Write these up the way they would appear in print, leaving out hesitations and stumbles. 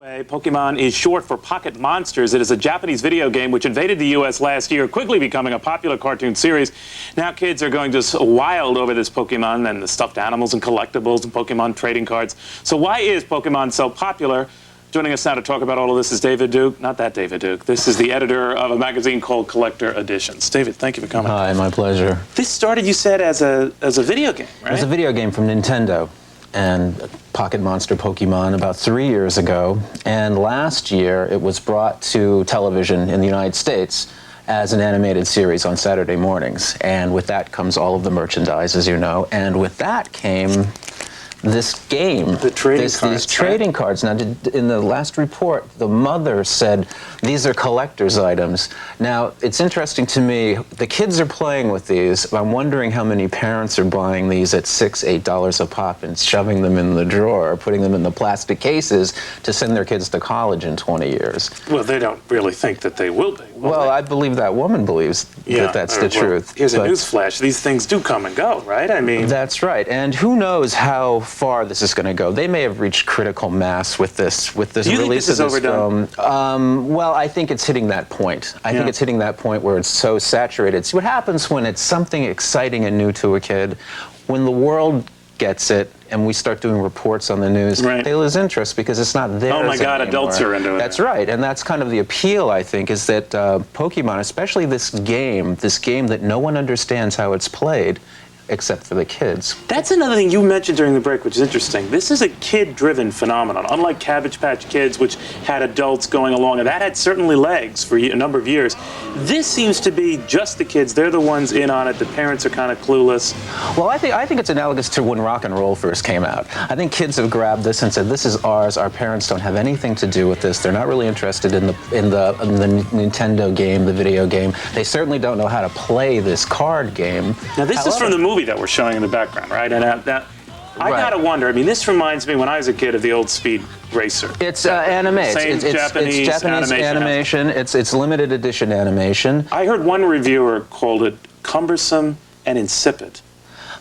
Pokemon is short for Pocket Monsters. It is a Japanese video game which invaded the U.S. last year, quickly becoming a popular cartoon series. Now kids are going just wild over this Pokemon and the stuffed animals and collectibles and Pokemon trading cards. So why is Pokemon so popular? Joining us now to talk about all of this is David Duke. Not that David Duke. This is the editor of a magazine called Collector Editions. David, thank you for coming. Hi, my pleasure. This started, you said, as a video game, right? It was a video game from Nintendo and Pocket Monster Pokemon about 3 years ago. And last year, it was brought to television in the United States as an animated series on Saturday mornings. And with that comes all of the merchandise, as you know. And with that came this game, these trading cards. Now, in the last report, the mother said these are collector's items. Now, it's interesting to me, the kids are playing with these. I'm wondering how many parents are buying these at $6, $8 a pop and shoving them in the drawer, or putting them in the plastic cases to send their kids to college in 20 years. Well, they don't really think that they will be. Well, I believe that woman believes that that's the truth. Here's a newsflash. These things do come and go, right? I mean... That's right. And who knows how far this is going to go. They may have reached critical mass with this release of this film. Do you think this is overdone? Well, I think it's hitting that point. I think it's hitting that point where it's so saturated. See, what happens when it's something exciting and new to a kid, when the world gets it, and we start doing reports on the news, they lose interest because it's not theirs anymore. Oh my God, anymore. adults are into it. That's right, and that's kind of the appeal, I think, is that Pokemon, especially this game that no one understands how it's played, except for the kids. That's another thing you mentioned during the break, which is interesting. This is a kid-driven phenomenon, unlike Cabbage Patch Kids, which had adults going along, and that had certainly legs for a number of years. This seems to be just the kids. They're the ones in on it. The parents are kind of clueless. Well, I think it's analogous to when rock and roll first came out. I think kids have grabbed this and said, this is ours. Our parents don't have anything to do with this. They're not really interested in the Nintendo game, the video game. They certainly don't know how to play this card game. Now, this is from the movie that we're showing in the background, right? And I gotta wonder. I mean, this reminds me when I was a kid of the old Speed Racer. It's anime. It's Japanese animation. It's limited edition animation. I heard one reviewer called it cumbersome and insipid.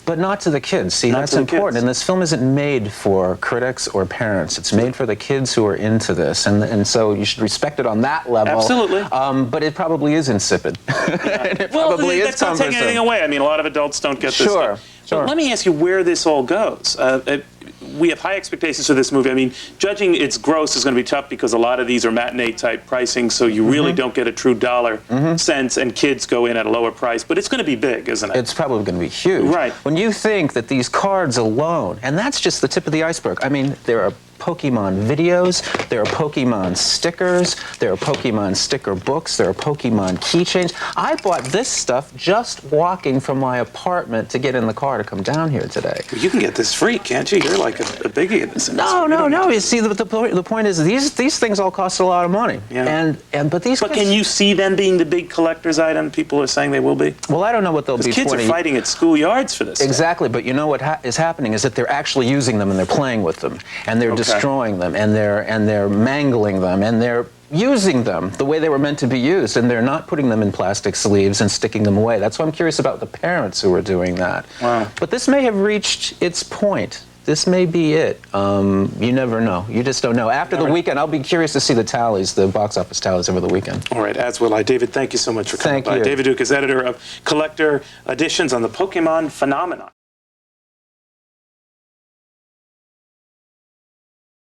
But not to the kids. See, that's important. And this film isn't made for critics or parents. It's made for the kids who are into this. And so you should respect it on that level. Absolutely. But it probably is insipid. And it probably is that's not taking anything away. I mean, a lot of adults don't get this stuff. Sure. But let me ask you where this all goes. We have high expectations for this movie. I mean, judging its gross is going to be tough because a lot of these are matinee-type pricing, so you really don't get a true dollar sense, and kids go in at a lower price. But it's going to be big, isn't it? It's probably going to be huge. Right. When you think that these cards alone, and that's just the tip of the iceberg. I mean, there are Pokemon videos, there are Pokemon stickers, there are Pokemon sticker books, there are Pokemon keychains. I bought this stuff just walking from my apartment to get in the car to come down here today. Well, you can get this free, can't you? You're like a biggie in this industry. No. You see, the point is these things all cost a lot of money. Yeah. But these. But can you see them being the big collector's item? People are saying they will be. Well, I don't know what they'll be. Kids are fighting at schoolyards for this. Exactly, but you know what is happening is that they're actually using them and they're playing with them and they're destroying them and they're mangling them and they're using them the way they were meant to be used, and they're not putting them in plastic sleeves and sticking them away. That's why I'm curious about the parents who are doing that. Wow. But this may have reached its point. This may be it. You never know. You just don't know. After the weekend, I'll be curious to see the tallies, the box office tallies over the weekend. All right, as will I. David, thank you so much for coming by. Thank you. David Duke is editor of Collector Editions on the Pokemon phenomenon.